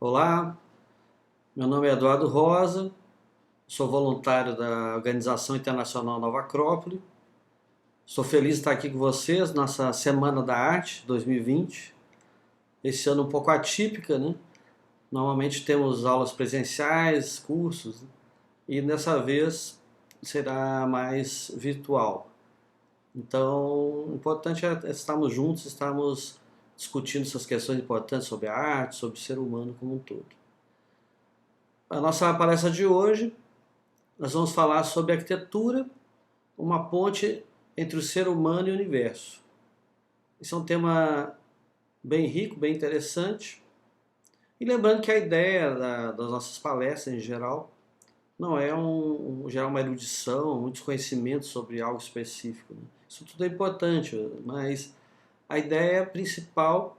Olá, meu nome é Eduardo Rosa, sou voluntário da Organização Internacional Nova Acrópole. Sou feliz de estar aqui com vocês nessa Semana da Arte 2020. Esse ano um pouco atípica, né? Normalmente temos aulas presenciais, cursos, né? E dessa vez será mais virtual. Então, o importante é estarmos juntos, estarmos discutindo essas questões importantes sobre a arte, sobre o ser humano como um todo. A nossa palestra de hoje, nós vamos falar sobre arquitetura, uma ponte entre o ser humano e o universo. Esse é um tema bem rico, bem interessante. E lembrando que a ideia das nossas palestras em geral não é gerar uma erudição, muitos conhecimentos sobre algo específico, né? Isso tudo é importante, mas a ideia principal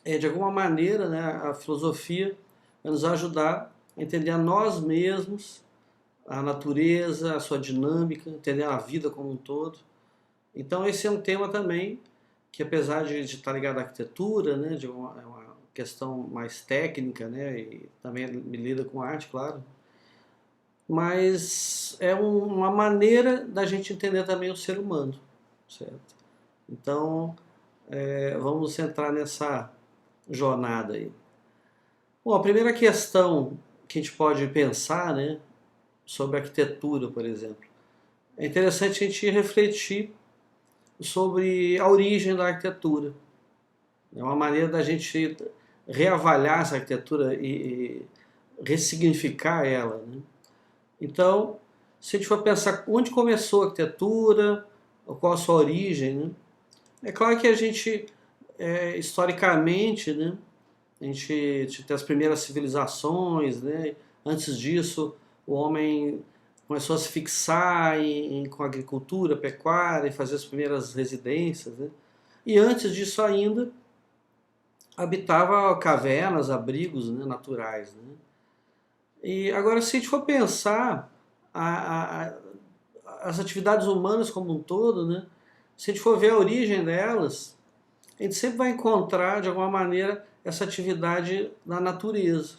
é, de alguma maneira, né, a filosofia vai nos ajudar a entender a nós mesmos, a natureza, a sua dinâmica, entender a vida como um todo. Então esse é um tema também que, apesar de estar ligado à arquitetura, né, é uma questão mais técnica, né, e também me lida com arte, claro, mas é uma maneira da gente entender também o ser humano, certo? Então vamos entrar nessa jornada aí. Bom, a primeira questão que a gente pode pensar, né, sobre arquitetura, por exemplo, é interessante a gente refletir sobre a origem da arquitetura. É uma maneira da gente reavaliar essa arquitetura e ressignificar ela, né? Então, se a gente for pensar onde começou a arquitetura, qual a sua origem, né? É claro que a gente, historicamente, né, a gente tem as primeiras civilizações, né? Antes disso, o homem começou a se fixar com agricultura, pecuária, e fazer as primeiras residências, né? E antes disso ainda, habitava cavernas, abrigos, né, naturais, né? E agora, se a gente for pensar a, a, as atividades humanas como um todo, né? Se a gente for ver a origem delas, a gente sempre vai encontrar, de alguma maneira, essa atividade na natureza.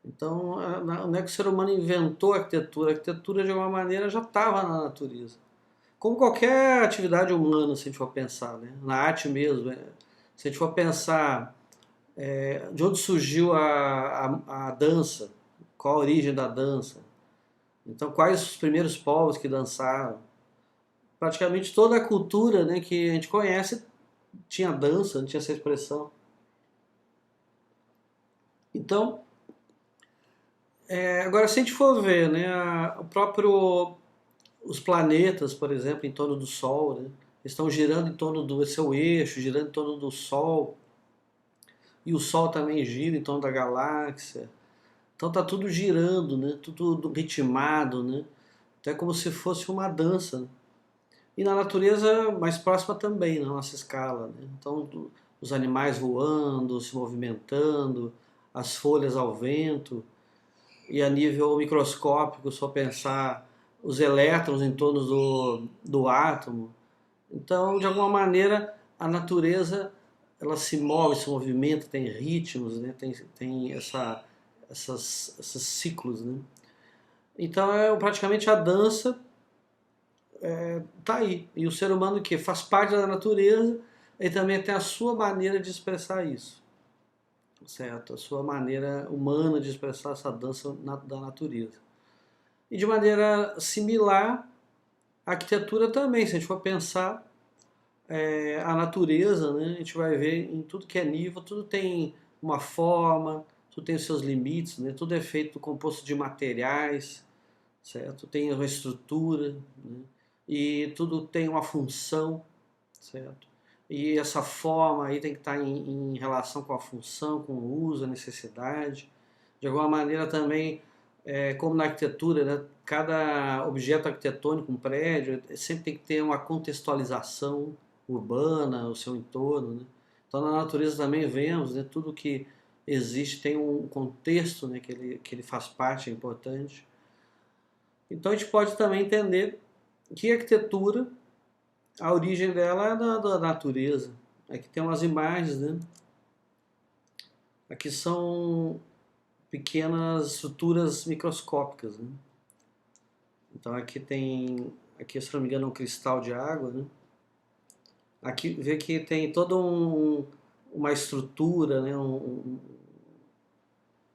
Então, não é que o ser humano inventou a arquitetura de alguma maneira já estava na natureza. Como qualquer atividade humana, se a gente for pensar, né? Na arte mesmo, se a gente for pensar de onde surgiu a dança, qual a origem da dança, então quais os primeiros povos que dançaram. Praticamente toda a cultura, né, que a gente conhece tinha dança, não tinha essa expressão. Então, agora se a gente for ver, né, os planetas, por exemplo, em torno do Sol, né, estão girando em torno do seu eixo, girando em torno do Sol, e o Sol também gira em torno da galáxia. Então tá tudo girando, né, tudo ritmado, né, até como se fosse uma dança, né? E na natureza mais próxima também, na nossa escala, né? Então os animais voando, se movimentando, as folhas ao vento, e a nível microscópico, só pensar os elétrons em torno do átomo. Então, de alguma maneira, a natureza ela se move, se movimenta, tem ritmos, né? tem esses ciclos. Né? Então, praticamente a dança tá aí. E o ser humano que faz parte da natureza, ele também tem a sua maneira de expressar isso. Certo? A sua maneira humana de expressar essa dança da natureza. E de maneira similar, a arquitetura também, se a gente for pensar a natureza, né, a gente vai ver em tudo que é nível, tudo tem uma forma, tudo tem os seus limites, né, tudo é feito composto de materiais, certo? Tem uma estrutura, né, e tudo tem uma função, certo? E essa forma aí tem que estar em relação com a função, com o uso, a necessidade. De alguma maneira também, como na arquitetura, né, cada objeto arquitetônico, um prédio, sempre tem que ter uma contextualização urbana, o seu entorno, né? Então na natureza também vemos, né, tudo que existe tem um contexto, né, que ele faz parte, é importante. Então a gente pode também entender que a arquitetura, a origem dela é da natureza. Aqui tem umas imagens, né? Aqui são pequenas estruturas microscópicas, né? Então aqui se não me engano, um cristal de água, né? Aqui vê que tem toda uma estrutura, né? Um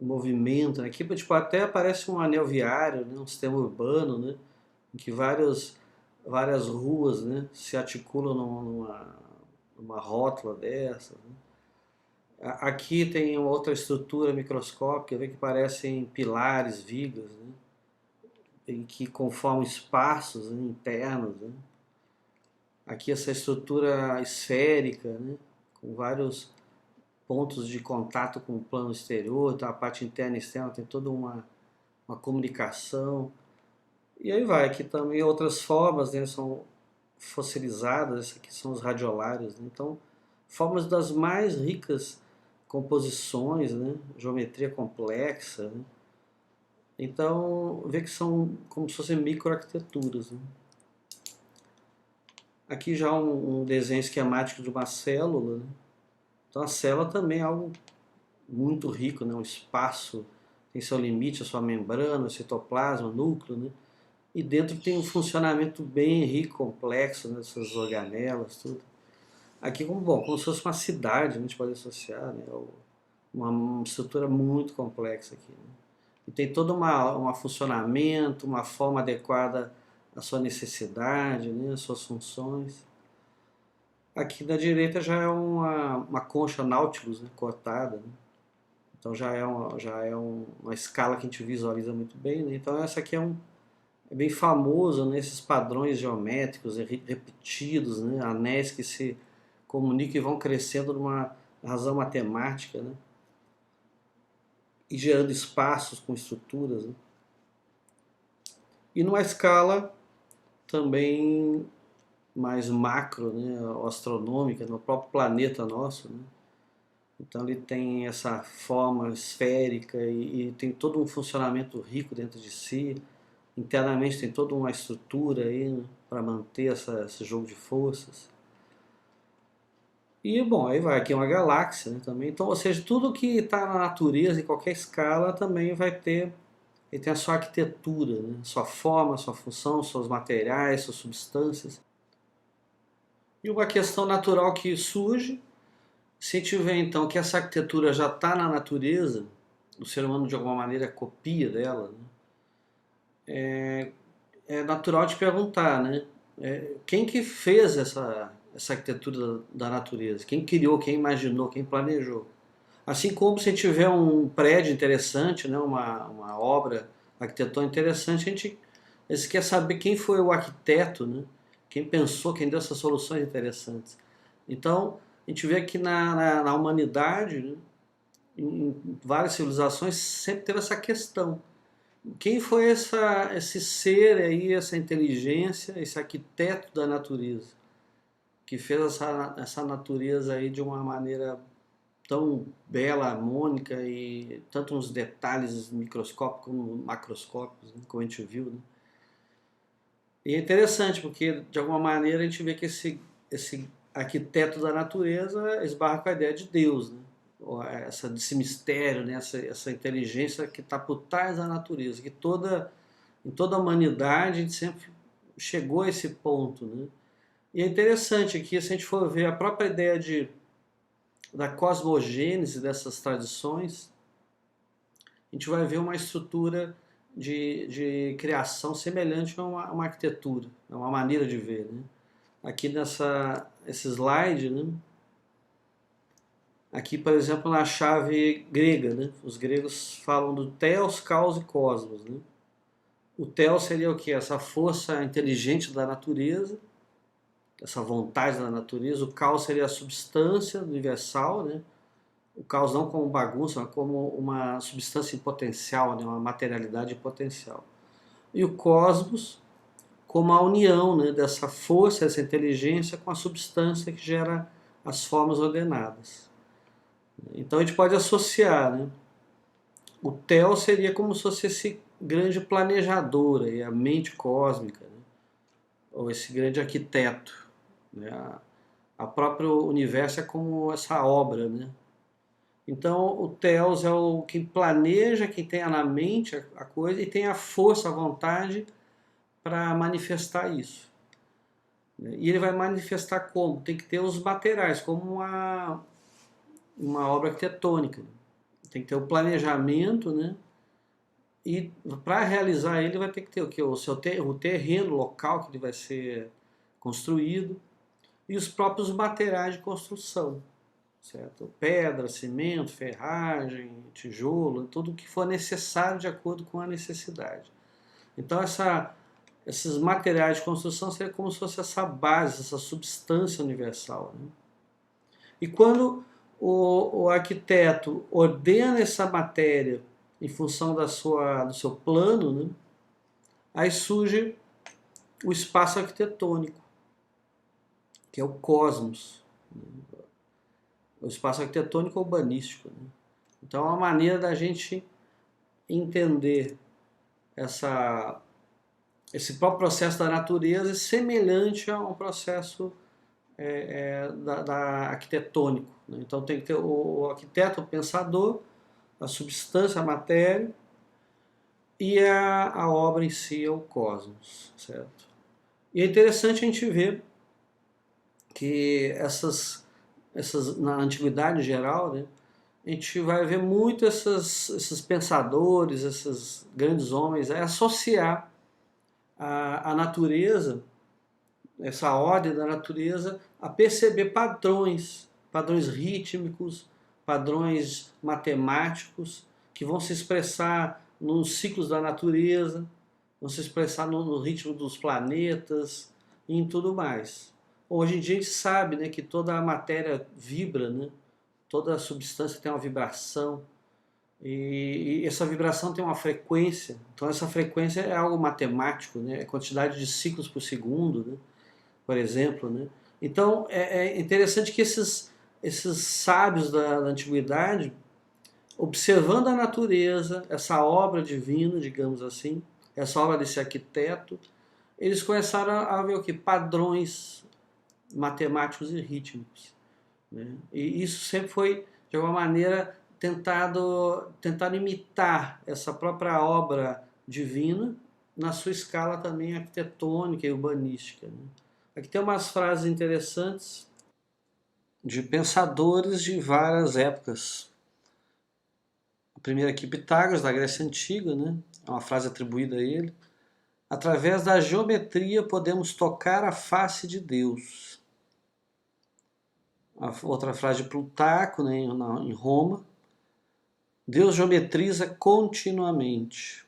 movimento, né? Aqui tipo, até parece um anel viário, né? Um sistema urbano, né? Em que várias ruas, né? Se articulam numa rótula dessa, né? Aqui tem outra estrutura microscópica, vê que parecem pilares, vigas, né? Em que conformam espaços, né, internos, né? Aqui essa estrutura esférica, né? Com vários pontos de contato com o plano exterior, então a parte interna e externa tem toda uma comunicação. E aí vai, aqui também outras formas, né, são fossilizadas, essas aqui são os radiolários, né? Então, formas das mais ricas composições, né? Geometria complexa, né? Então, vê que são como se fossem microarquiteturas, né? Aqui já um desenho esquemático de uma célula, né? Então a célula também é algo muito rico, né? Um espaço tem seu limite, a sua membrana, o citoplasma, o núcleo, né? E dentro tem um funcionamento bem rico, complexo, né? Essas organelas, tudo. Aqui como se fosse uma cidade, a gente pode associar, né? Uma estrutura muito complexa aqui, né? E tem todo um funcionamento, uma forma adequada à sua necessidade, né? Às suas funções. Aqui da direita já é uma concha Nautilus, né? Cortada, né? Então uma escala que a gente visualiza muito bem, né? Então essa aqui é bem famoso nesses padrões geométricos repetidos, né? Anéis que se comunicam e vão crescendo numa razão matemática, né? E gerando espaços com estruturas, né? E numa escala também mais macro, né? Astronômica, no próprio planeta nosso, né? Então ele tem essa forma esférica e tem todo um funcionamento rico dentro de si. Internamente tem toda uma estrutura aí, né, para manter esse jogo de forças. E bom, aí vai aqui uma galáxia, né, também. Então, ou seja, tudo que está na natureza, em qualquer escala, também vai ter, ele tem a sua arquitetura, né, sua forma, sua função, seus materiais, suas substâncias. E uma questão natural que surge, se a gente vê então que essa arquitetura já está na natureza, o ser humano de alguma maneira copia dela, né, é natural te perguntar, né? Quem que fez essa arquitetura da natureza? Quem criou, quem imaginou, quem planejou? Assim como se tiver um prédio interessante, né, uma obra arquitetônica interessante, a gente quer saber quem foi o arquiteto, né? Quem pensou, quem deu essas soluções interessantes. Então, a gente vê que na humanidade, né, em várias civilizações, sempre teve essa questão. Quem foi esse ser aí, essa inteligência, esse arquiteto da natureza, que fez essa natureza aí de uma maneira tão bela, harmônica e tanto nos detalhes microscópicos como macroscópicos, né, como a gente viu, né? E é interessante porque de alguma maneira a gente vê que esse arquiteto da natureza esbarra com a ideia de Deus, né? Esse mistério, né? Essa inteligência que está por trás da natureza, que em toda a humanidade a gente sempre chegou a esse ponto, né? E é interessante que se a gente for ver a própria ideia da cosmogênese dessas tradições, a gente vai ver uma estrutura de criação semelhante a uma arquitetura, a uma maneira de ver, né? Aqui esse slide, né? Aqui, por exemplo, na chave grega, né? Os gregos falam do Theos, Caos e Cosmos, né? O Theos seria o que? Essa força inteligente da natureza, essa vontade da natureza. O Caos seria a substância universal, né? O caos não como bagunça, mas como uma substância em potencial, né? Uma materialidade em potencial. E o cosmos como a união, né? Dessa força, dessa inteligência com a substância que gera as formas ordenadas. Então a gente pode associar, né? O Theo seria como se fosse esse grande planejador, aí, a mente cósmica, né? Ou esse grande arquiteto, né? A próprio universo é como essa obra, né? Então, o Theos é o que planeja, quem tem na mente a coisa e tem a força, a vontade para manifestar isso. E ele vai manifestar como? Tem que ter os materiais, como uma obra arquitetônica. Tem que ter o planejamento, né? E para realizar ele vai ter que ter o que? O terreno local que ele vai ser construído e os próprios materiais de construção, certo? Pedra, cimento, ferragem, tijolo, tudo o que for necessário de acordo com a necessidade. Então esses materiais de construção seriam como se fosse essa base, essa substância universal, né? E quando o arquiteto ordena essa matéria em função do seu plano, né, aí surge o espaço arquitetônico, que é o cosmos, né? O espaço arquitetônico urbanístico, né? Então é uma maneira da gente entender esse próprio processo da natureza semelhante a um processo arquitetônico, né? Então tem que ter o arquiteto, o pensador, a substância, a matéria, e a obra em si é o cosmos, certo? E é interessante a gente ver que na antiguidade em geral, né, a gente vai ver muito esses pensadores, esses grandes homens, associar a natureza, essa ordem da natureza, a perceber padrões rítmicos, padrões matemáticos, que vão se expressar nos ciclos da natureza, vão se expressar no ritmo dos planetas e em tudo mais. Hoje em dia a gente sabe, né, que toda a matéria vibra, né? Toda a substância tem uma vibração e essa vibração tem uma frequência. Então essa frequência é algo matemático, né? É quantidade de ciclos por segundo, né? Por exemplo, né? Então é interessante que esses sábios da antiguidade, observando a natureza, essa obra divina, digamos assim, essa obra desse arquiteto, eles começaram a ver o que? Padrões matemáticos e rítmicos, né? E isso sempre foi, de alguma maneira, tentado imitar essa própria obra divina na sua escala também arquitetônica e urbanística, né? Aqui tem umas frases interessantes de pensadores de várias épocas. A primeira aqui, Pitágoras, da Grécia Antiga, né? É uma frase atribuída a ele. Através da geometria podemos tocar a face de Deus. A outra frase de Plutarco, né, em Roma. Deus geometriza continuamente.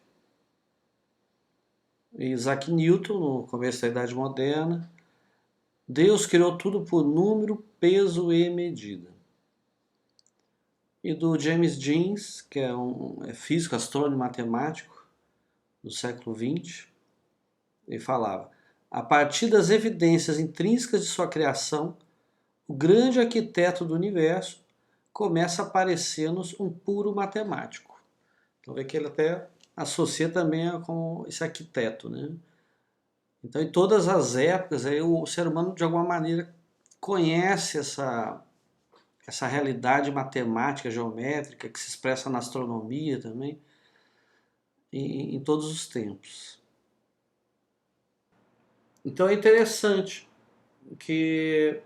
Isaac Newton, no começo da Idade Moderna. Deus criou tudo por número, peso e medida. E do James Jeans, que é físico, astrônomo e matemático do século XX, ele falava: a partir das evidências intrínsecas de sua criação, o grande arquiteto do universo começa a parecer-nos um puro matemático. Então vê que ele até associa também com esse arquiteto, né? Então em todas as épocas aí, o ser humano de alguma maneira conhece essa realidade matemática, geométrica, que se expressa na astronomia também, em todos os tempos. Então é interessante que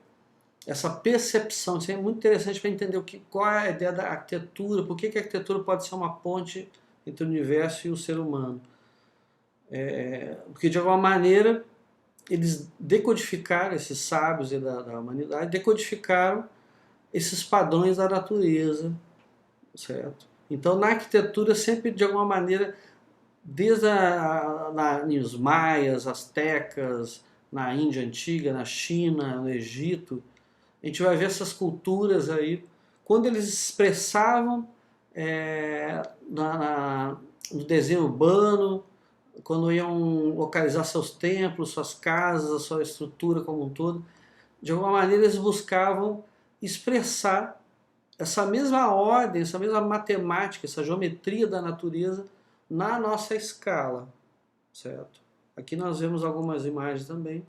essa percepção, isso é muito interessante para entender qual é a ideia da arquitetura, por que a arquitetura pode ser uma ponte entre o universo e o ser humano. Porque de alguma maneira eles decodificaram, esses sábios da humanidade, decodificaram esses padrões da natureza, certo? Então na arquitetura sempre de alguma maneira, desde os maias, astecas, na Índia antiga, na China, no Egito, a gente vai ver essas culturas aí, quando eles expressavam no desenho urbano, quando iam localizar seus templos, suas casas, a sua estrutura como um todo, de alguma maneira eles buscavam expressar essa mesma ordem, essa mesma matemática, essa geometria da natureza na nossa escala, certo? Aqui nós vemos algumas imagens também.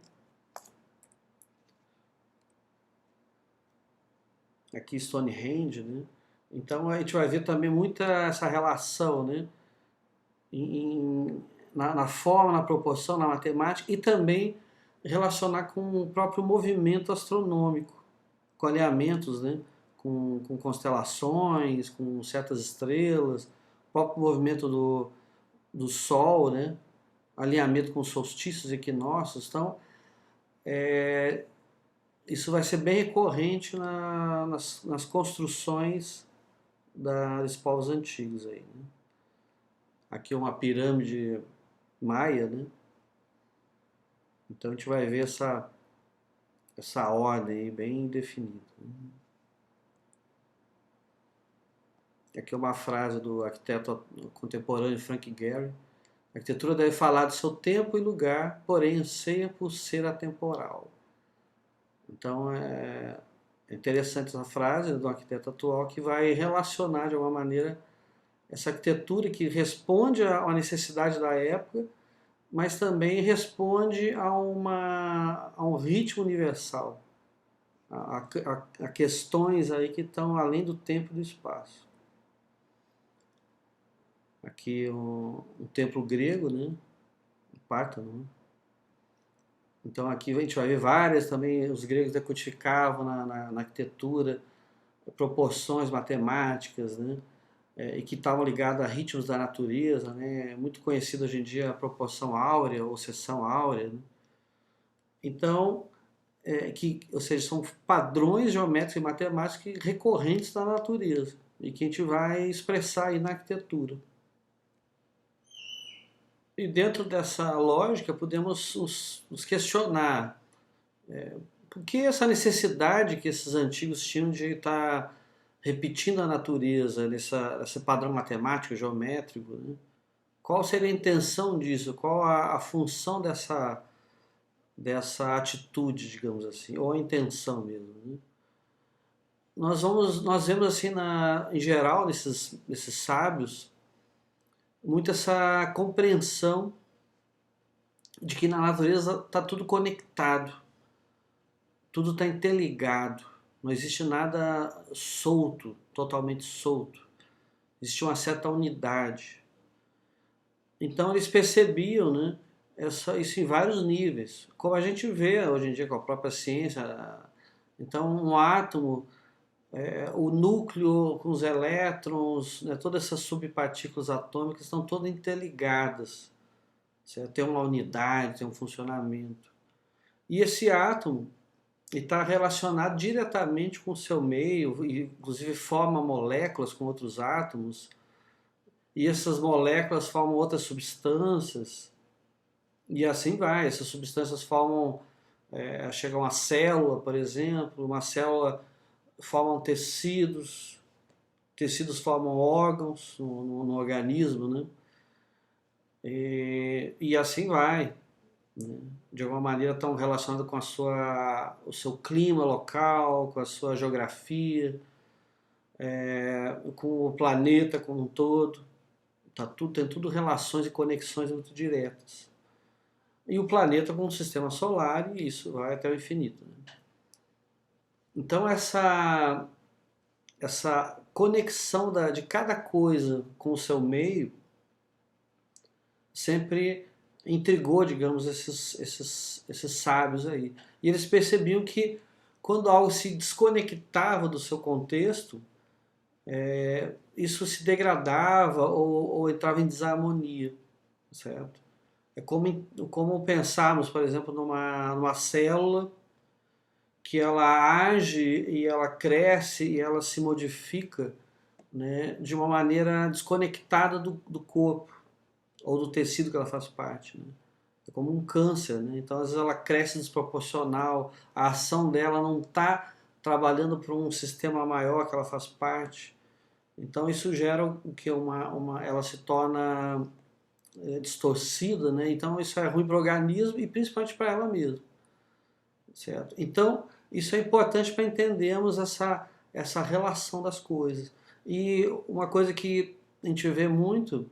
Aqui Stonehenge, né? Então a gente vai ver também muita essa relação, né? Na forma, na proporção, na matemática e também relacionar com o próprio movimento astronômico, com alinhamentos, né? Com constelações, com certas estrelas, o próprio movimento do Sol, né? Alinhamento com solstícios e equinócios. Então, isso vai ser bem recorrente nas construções dos povos antigos aí, né? Aqui é uma pirâmide maia, né? Então a gente vai ver essa ordem aí bem definida. Aqui é uma frase do arquiteto contemporâneo Frank Gehry. A arquitetura deve falar do seu tempo e lugar, porém anseia por ser atemporal. Então é interessante essa frase do arquiteto atual que vai relacionar de alguma maneira essa arquitetura que responde à necessidade da época, mas também responde a um ritmo universal, a questões aí que estão além do tempo e do espaço. Aqui um templo grego, né? Pártano, né? Então aqui a gente vai ver várias também, os gregos decodificavam na arquitetura proporções matemáticas, né? E que estavam ligadas a ritmos da natureza, né? É muito conhecido hoje em dia a proporção áurea ou seção áurea, né? Então, ou seja, são padrões geométricos e matemáticos recorrentes da natureza e que a gente vai expressar aí na arquitetura. E dentro dessa lógica podemos nos questionar por que essa necessidade que esses antigos tinham de estar repetindo a natureza nesse padrão matemático, geométrico, né? Qual seria a intenção disso? Qual a função dessa atitude, digamos assim, ou a intenção mesmo, né? Nós vemos assim, em geral, nesses sábios, muito essa compreensão de que na natureza está tudo conectado, tudo está interligado, não existe nada solto, totalmente solto, existe uma certa unidade. Então eles percebiam, né, isso em vários níveis, como a gente vê hoje em dia com a própria ciência. Então um átomo, o núcleo com os elétrons, né, todas essas subpartículas atômicas estão todas interligadas, certo? Tem uma unidade, tem um funcionamento. E esse átomo está relacionado diretamente com o seu meio, e inclusive forma moléculas com outros átomos, e essas moléculas formam outras substâncias, e assim vai. Essas substâncias formam, chega uma célula, por exemplo, uma célula formam tecidos, tecidos formam órgãos no organismo, né? E assim vai, né? De alguma maneira estão relacionados com o seu clima local, com a sua geografia, com o planeta como um todo. Tem tudo relações e conexões muito diretas. E o planeta com o sistema solar, e isso vai até o infinito, né? Então essa conexão de cada coisa com o seu meio sempre intrigou, digamos, esses sábios aí. E eles percebiam que quando algo se desconectava do seu contexto, isso se degradava ou entrava em desarmonia, certo? É como pensarmos, por exemplo, numa célula que ela age e ela cresce e ela se modifica, né, de uma maneira desconectada do corpo ou do tecido que ela faz parte, né? É como um câncer, né? Então às vezes ela cresce desproporcional, a ação dela não está trabalhando para um sistema maior que ela faz parte. Então isso gera o que ela se torna distorcida, né? Então isso é ruim para o organismo e principalmente para ela mesma, certo? Então isso é importante para entendermos essa relação das coisas. E uma coisa que a gente vê muito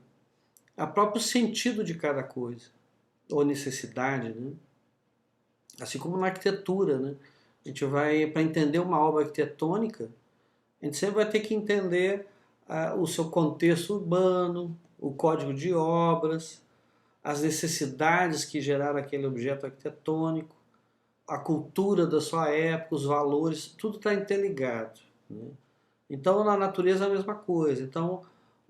é o próprio sentido de cada coisa, ou necessidade, né? Assim como na arquitetura, né? A gente vai, para entender uma obra arquitetônica, A gente sempre vai ter que entender o seu contexto urbano, o código de obras, as necessidades que geraram aquele objeto arquitetônico, a cultura da sua época, os valores, tudo está interligado, né? Então, na natureza é a mesma coisa. Então,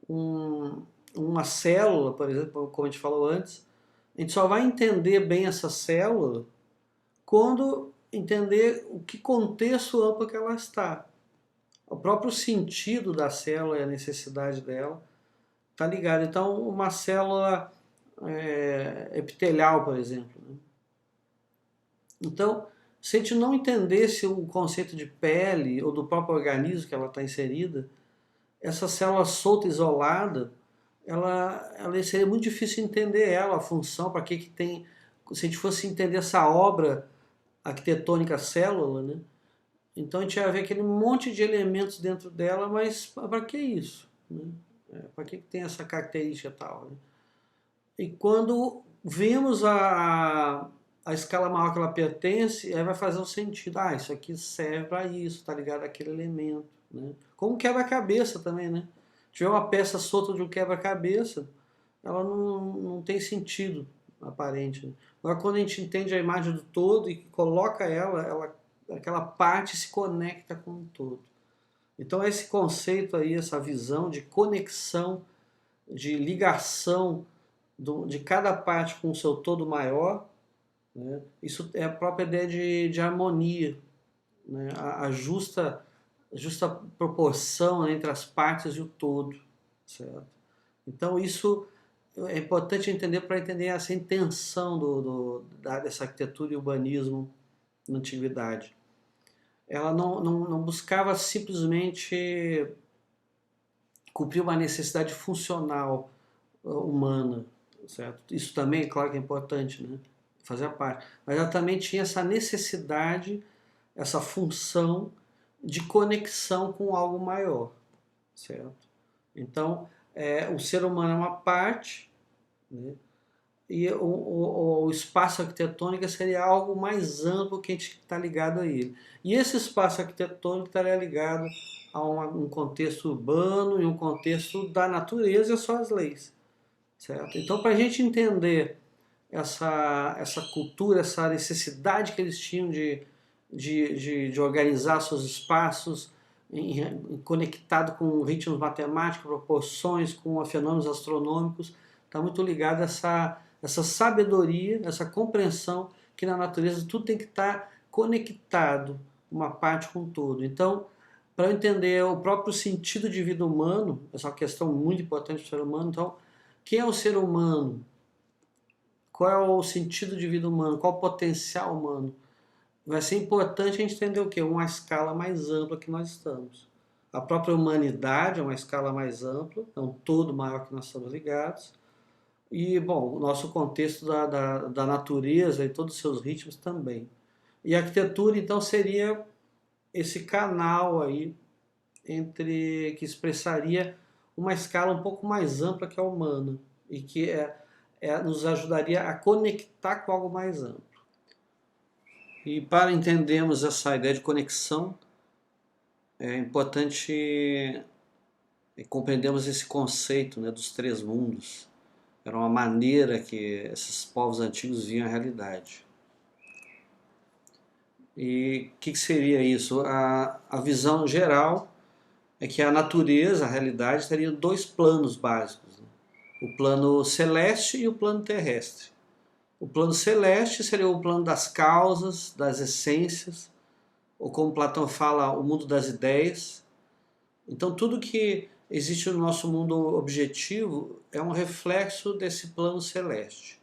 uma célula, por exemplo, como a gente falou antes, a gente só vai entender bem essa célula quando entender o que contexto amplo que ela está. O próprio sentido da célula e a necessidade dela está ligado. Então, uma célula epitelial, por exemplo, né? Então, se a gente não entendesse o conceito de pele ou do próprio organismo que ela está inserida, essa célula solta, isolada, ela seria muito difícil entender ela, a função, para que tem. Se a gente fosse entender essa obra arquitetônica célula, né? Então a gente ia ver aquele monte de elementos dentro dela, mas para que isso? Né? Para que tem essa característica tal? Né? E quando vemos a escala maior que ela pertence, aí vai fazer um sentido. Ah, isso aqui serve para isso, está ligado àquele elemento. Né? Como quebra-cabeça também, né? Se tiver uma peça solta de um quebra-cabeça, ela não tem sentido aparente. Né? Agora, quando a gente entende a imagem do todo e coloca aquela parte se conecta com o todo. Então, esse conceito aí, essa visão de conexão, de ligação de cada parte com o seu todo maior, né? Isso é a própria ideia de harmonia, né? A justa proporção entre as partes e o todo, certo? Então isso é importante entender para entender essa intenção dessa arquitetura e urbanismo na antiguidade. Ela não buscava simplesmente cumprir uma necessidade funcional humana, certo? Isso também, claro que é importante, né? Fazer parte. Mas ela também tinha essa necessidade, essa função de conexão com algo maior, certo? Então, o ser humano é uma parte, né? E o espaço arquitetônico seria algo mais amplo que a gente está ligado a ele. E esse espaço arquitetônico estaria ligado a um contexto urbano e um contexto da natureza e as suas leis, certo? Então, para a gente entender essa cultura, essa necessidade que eles tinham de organizar seus espaços conectado com ritmos matemáticos, proporções, com fenômenos astronômicos, está muito ligado a essa sabedoria, essa compreensão que na natureza tudo tem que estar conectado, uma parte com todo. Então, para entender o próprio sentido de vida humano, essa é uma questão muito importante para o ser humano, então, quem é o ser humano? Qual é o sentido de vida humano? Qual o potencial humano? Vai ser importante a gente entender o quê? Uma escala mais ampla que nós estamos. A própria humanidade é uma escala mais ampla, é um todo maior que nós estamos ligados. E, bom, o nosso contexto da natureza e todos os seus ritmos também. E a arquitetura, então, seria esse canal aí que expressaria uma escala um pouco mais ampla que a humana e que nos ajudaria a conectar com algo mais amplo. E para entendermos essa ideia de conexão, é importante compreendermos esse conceito, né, dos três mundos. Era uma maneira que esses povos antigos viam a realidade. E o que seria isso? A visão geral é que a natureza, a realidade, teria dois planos básicos, né? O plano celeste e o plano terrestre. O plano celeste seria o plano das causas, das essências, ou como Platão fala, o mundo das ideias. Então tudo que existe no nosso mundo objetivo é um reflexo desse plano celeste.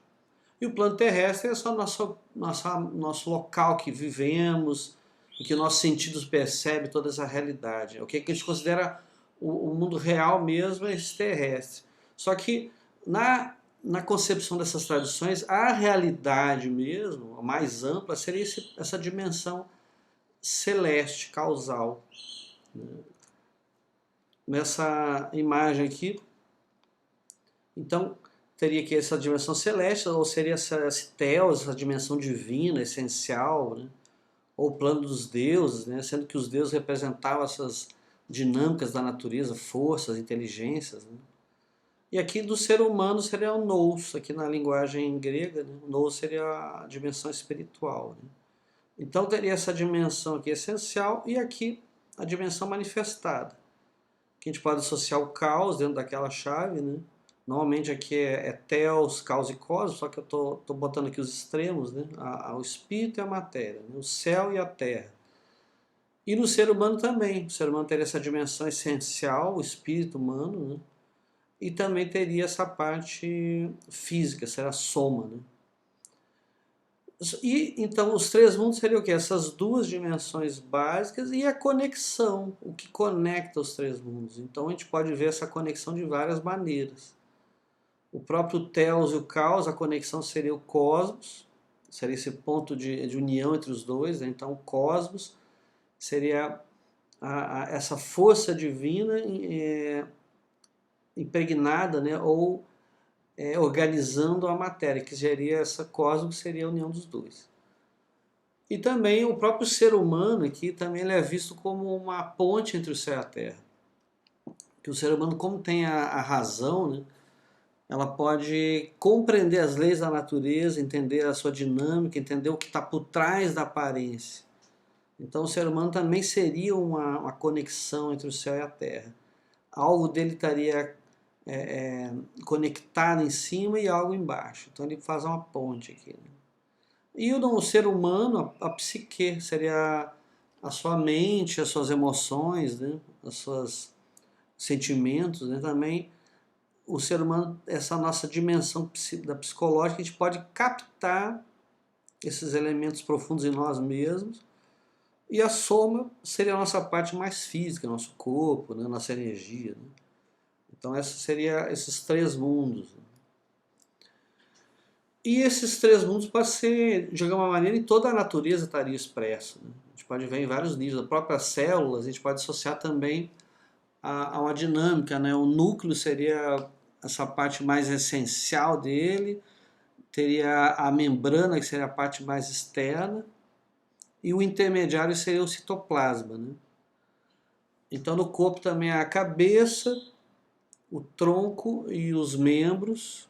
E o plano terrestre é só nosso local que vivemos, em que nossos sentidos percebem toda essa realidade. O que a gente considera o mundo real mesmo é esse terrestre. Só que na concepção dessas tradições, a realidade mesmo, a mais ampla, seria essa dimensão celeste, causal. Nessa imagem aqui, então, teria que essa dimensão celeste, ou seria esse Theos, essa dimensão divina, essencial, né? Ou o plano dos deuses, né? Sendo que os deuses representavam essas dinâmicas da natureza, forças, inteligências, né? E aqui do ser humano seria o nous, aqui na linguagem grega, né? O nous seria a dimensão espiritual, né? Então teria essa dimensão aqui essencial e aqui a dimensão manifestada, que a gente pode associar o caos dentro daquela chave, né? Normalmente aqui é teos, caos e cosmos, só que eu tô botando aqui os extremos, né? O espírito e a matéria, né? O céu e a terra. E no ser humano também, o ser humano teria essa dimensão essencial, o espírito humano, né? E também teria essa parte física, será a soma, né? E então os três mundos seriam o quê? Essas duas dimensões básicas e a conexão, o que conecta os três mundos. Então a gente pode ver essa conexão de várias maneiras. O próprio Teos e o Caos, a conexão seria o cosmos, seria esse ponto de união entre os dois, né? Então o cosmos seria essa força divina impregnada, né? Ou organizando a matéria, que seria essa cosmos, seria a união dos dois. E também o próprio ser humano aqui também ele é visto como uma ponte entre o céu e a terra. Que o ser humano, como tem a razão, né, ela pode compreender as leis da natureza, entender a sua dinâmica, entender o que está por trás da aparência. Então o ser humano também seria uma conexão entre o céu e a terra. Algo dele estaria conectado em cima e algo embaixo. Então ele faz uma ponte aqui, né? E o ser humano, a psique, seria a sua mente, as suas emoções, né? Os seus sentimentos, né? Também o ser humano, essa nossa dimensão da psicológica, a gente pode captar esses elementos profundos em nós mesmos. E a soma seria a nossa parte mais física, nosso corpo, né? Nossa energia, né? Então esses seriam esses três mundos. E esses três mundos podem ser, de alguma maneira, em toda a natureza estaria expresso, né? A gente pode ver em vários níveis. As próprias células, a gente pode associar também a uma dinâmica, né? O núcleo seria essa parte mais essencial dele, teria a membrana, que seria a parte mais externa, e o intermediário seria o citoplasma, né? Então no corpo também há a cabeça, o tronco e os membros,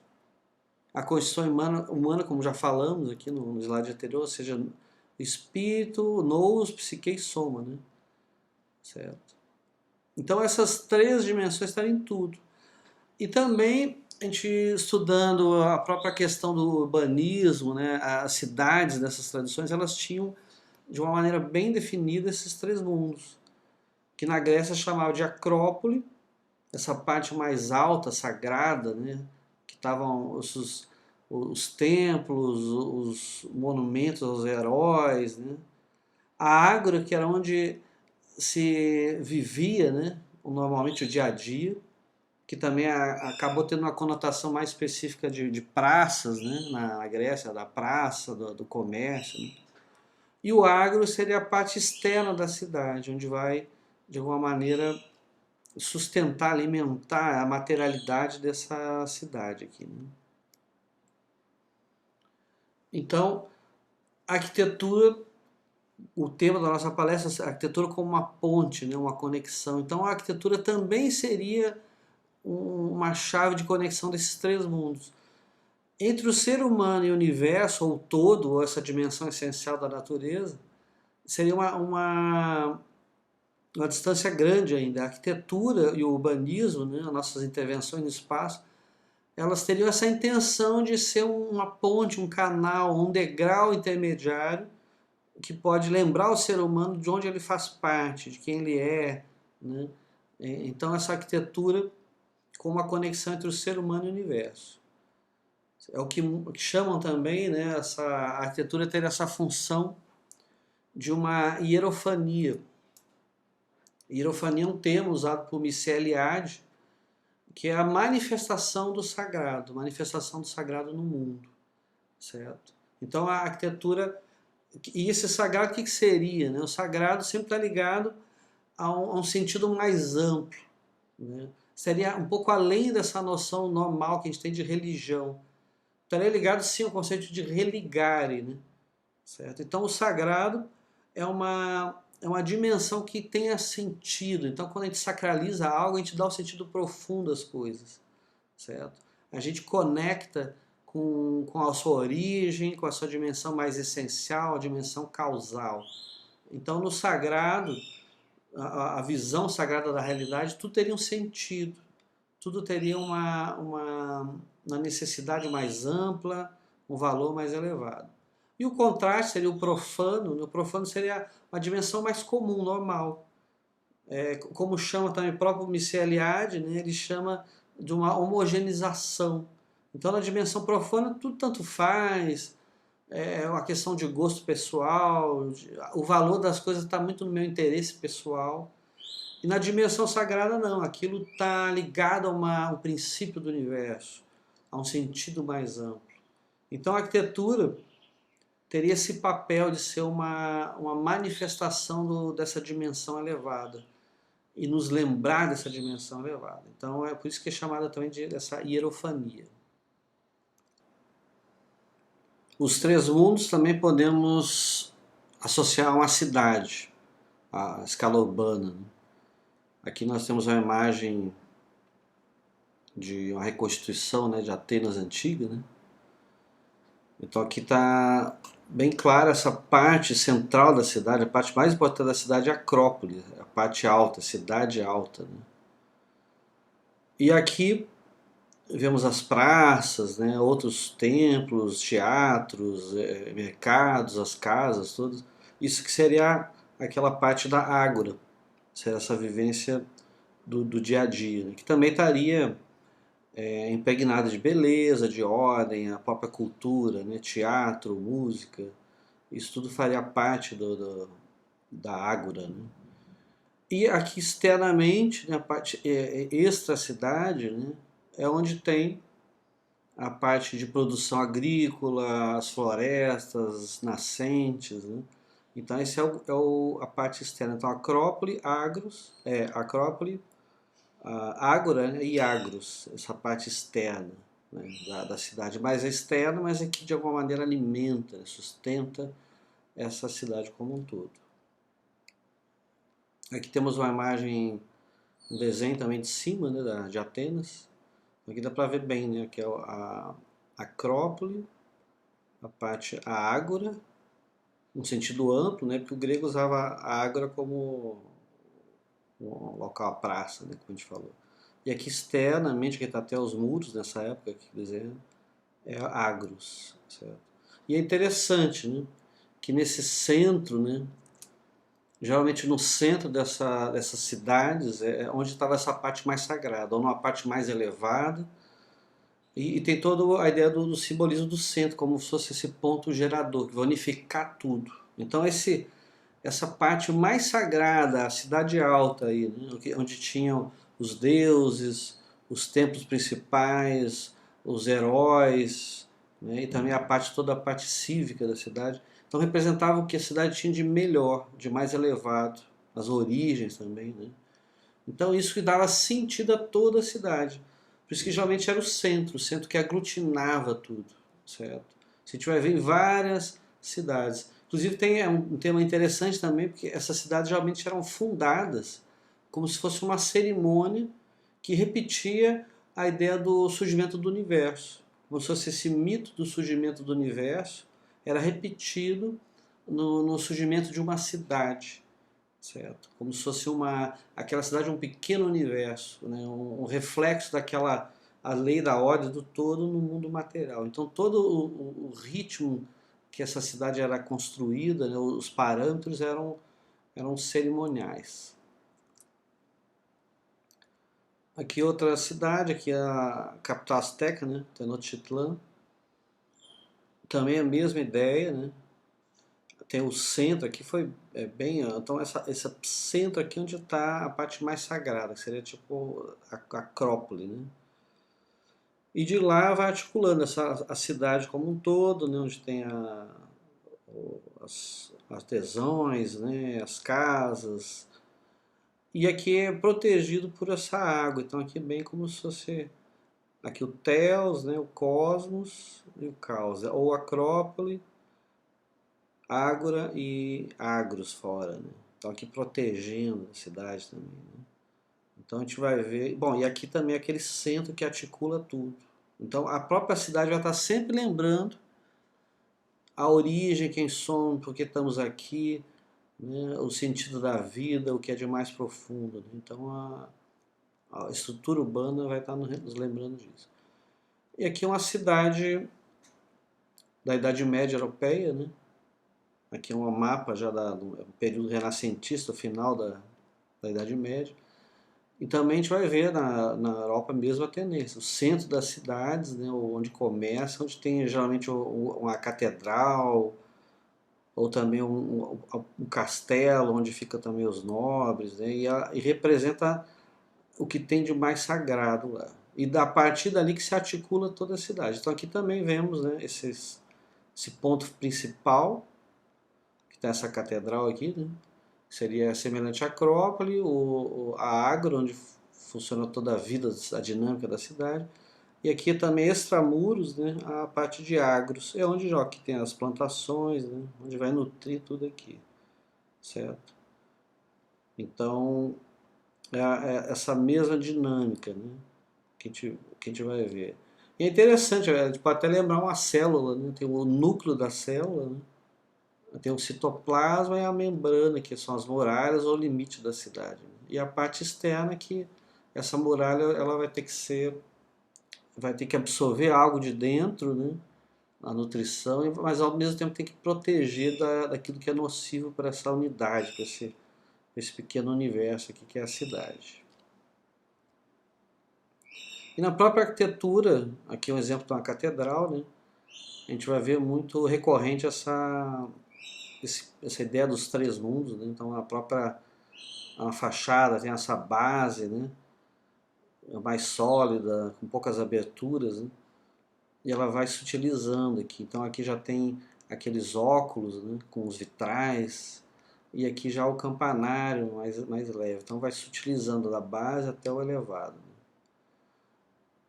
a constituição humana, como já falamos aqui no slide anterior, ou seja, espírito, nous, psique e soma, né? Certo? Então essas três dimensões estão em tudo. E também a gente estudando a própria questão do urbanismo, né? As cidades dessas tradições, elas tinham de uma maneira bem definida esses três mundos, que na Grécia chamava de acrópole, essa parte mais alta, sagrada, né? Que estavam os templos, os monumentos aos heróis, né? A ágora, que era onde se vivia, né? Normalmente o dia a dia, que também acabou tendo uma conotação mais específica de praças, né? Na Grécia, da praça, do comércio, né? E o agro seria a parte externa da cidade, onde vai, de alguma maneira, sustentar, alimentar a materialidade dessa cidade aqui, né? Então, a arquitetura, o tema da nossa palestra é a arquitetura como uma ponte, né, uma conexão. Então, a arquitetura também seria uma chave de conexão desses três mundos. Entre o ser humano e o universo, ou todo, ou essa dimensão essencial da natureza, seria uma distância grande ainda. A arquitetura e o urbanismo, né, as nossas intervenções no espaço, elas teriam essa intenção de ser uma ponte, um canal, um degrau intermediário que pode lembrar o ser humano de onde ele faz parte, de quem ele é, né? Então essa arquitetura com uma conexão entre o ser humano e o universo. É o que chamam também, né, essa arquitetura ter essa função de uma hierofania. Hierofania é um termo usado por Michel Eliade, que é a manifestação do sagrado no mundo, certo? Então a arquitetura, e esse sagrado o que seria, né? O sagrado sempre está ligado a um sentido mais amplo, né? Seria um pouco além dessa noção normal que a gente tem de religião. Estaria ligado sim ao conceito de religare, né? Certo? Então o sagrado é uma é uma dimensão que tenha sentido. Então, quando a gente sacraliza algo, a gente dá um sentido profundo às coisas, certo? A gente conecta com a sua origem, com a sua dimensão mais essencial, a dimensão causal. Então, no sagrado, a visão sagrada da realidade, tudo teria um sentido, tudo teria uma necessidade mais ampla, um valor mais elevado. E o contraste seria o profano. O profano seria uma dimensão mais comum, normal. Como chama também o próprio Mircea Eliade, né, ele chama de uma homogeneização. Então, na dimensão profana, tudo tanto faz, é uma questão de gosto pessoal, o valor das coisas está muito no meu interesse pessoal. E na dimensão sagrada, não, aquilo está ligado a um princípio do universo, a um sentido mais amplo. Então, a arquitetura teria esse papel de ser uma manifestação dessa dimensão elevada e nos lembrar dessa dimensão elevada. Então é por isso que é chamada também dessa hierofania. Os três mundos também podemos associar a uma cidade, a escala urbana, né? Aqui nós temos uma imagem de uma reconstituição, né, de Atenas antiga, né? Então aqui está bem clara essa parte central da cidade, a parte mais importante da cidade é a Acrópole, a parte alta, a cidade alta, né? E aqui vemos as praças, né, outros templos, teatros, mercados, as casas, todas. Isso que seria aquela parte da ágora, seria essa vivência do dia a dia, né, que também estaria impregnada de beleza, de ordem, a própria cultura, né, teatro, música, isso tudo faria parte da ágora, né? E aqui externamente, né, a parte extra-cidade, né, é onde tem a parte de produção agrícola, as florestas, as nascentes, né? Então essa a parte externa. Então Acrópole, Agros, Acrópole, Ágora, né, e Agros, essa parte externa, né, da cidade. Mais externa, mas é que de alguma maneira alimenta, sustenta essa cidade como um todo. Aqui temos uma imagem, um desenho também de cima, né, de Atenas. Aqui dá para ver bem, né, que é a Acrópole, a Ágora, no sentido amplo, né, porque o grego usava a Ágora como um local, a praça, né, como a gente falou. E aqui externamente, que está até os muros nessa época que desenha, é Agros, certo? E é interessante, né, que nesse centro, né, geralmente no centro dessas cidades é onde estava essa parte mais sagrada, ou numa parte mais elevada, e tem toda a ideia do simbolismo do centro, como se fosse esse ponto gerador, que vai unificar tudo. Então essa parte mais sagrada, a cidade alta, aí, né, onde tinham os deuses, os templos principais, os heróis, né, e também toda a parte cívica da cidade. Então representava o que a cidade tinha de melhor, de mais elevado, as origens também, né? Então isso que dava sentido a toda a cidade. Por isso que geralmente era o centro que aglutinava tudo, certo? A gente vai ver em várias cidades. Inclusive tem um tema interessante também, porque essas cidades geralmente eram fundadas como se fosse uma cerimônia que repetia a ideia do surgimento do universo. Como se fosse esse mito do surgimento do universo era repetido no surgimento de uma cidade, certo? Como se fosse aquela cidade um pequeno universo, né? Um reflexo daquela a lei da ordem do todo no mundo material. Então todo o ritmo que essa cidade era construída, né? Os parâmetros eram cerimoniais. Aqui outra cidade, aqui a capital azteca, né? Tenochtitlan. Também a mesma ideia, né? Tem o centro aqui, foi bem. Então, esse centro aqui onde está a parte mais sagrada, que seria tipo a Acrópole, né? E de lá vai articulando a cidade como um todo, né? Onde tem as artesãos, né? As casas. E aqui é protegido por essa água, então aqui é bem como se fosse aqui o Teos, né? O Cosmos e o Caos, ou Acrópole, Ágora e Agros fora, né? Estão aqui protegendo a cidade também, né? Então a gente vai ver. Bom, e aqui também é aquele centro que articula tudo. Então a própria cidade vai estar sempre lembrando a origem, quem somos, por que estamos aqui, né? O sentido da vida, o que é de mais profundo, né? Então a estrutura urbana vai estar nos lembrando disso. E aqui é uma cidade da Idade Média Europeia, né? Aqui é um mapa já do período renascentista, final da Idade Média. E também a gente vai ver na Europa mesmo a tendência. O centro das cidades, né, onde começa, onde tem geralmente uma catedral, ou também um castelo, onde ficam também os nobres, né, e representa o que tem de mais sagrado lá. E da partir dali que se articula toda a cidade. Então aqui também vemos, né, esse ponto principal, que tem essa catedral aqui, né, seria semelhante à Acrópole, a Agro, onde funciona toda a vida, a dinâmica da cidade. E aqui também extramuros, né, a parte de agros, é onde já que tem as plantações, né, onde vai nutrir tudo aqui, certo? Então, essa mesma dinâmica, né, que a gente vai ver. E é interessante, a gente pode até lembrar uma célula, né, tem o núcleo da célula, né, tem o citoplasma e a membrana, que são as muralhas ou limite da cidade. E a parte externa, que essa muralha ela vai ter que absorver algo de dentro, né? A nutrição, mas ao mesmo tempo tem que proteger daquilo que é nocivo para essa unidade, para esse pequeno universo aqui que é a cidade. E na própria arquitetura, aqui é um exemplo de uma catedral, né? A gente vai ver muito recorrente essa ideia dos três mundos, né? Então a fachada tem essa base, né? Mais sólida, com poucas aberturas, né? E ela vai se utilizando aqui. Então aqui já tem aqueles óculos, né? Com os vitrais, e aqui já o campanário mais leve. Então vai se utilizando da base até o elevado.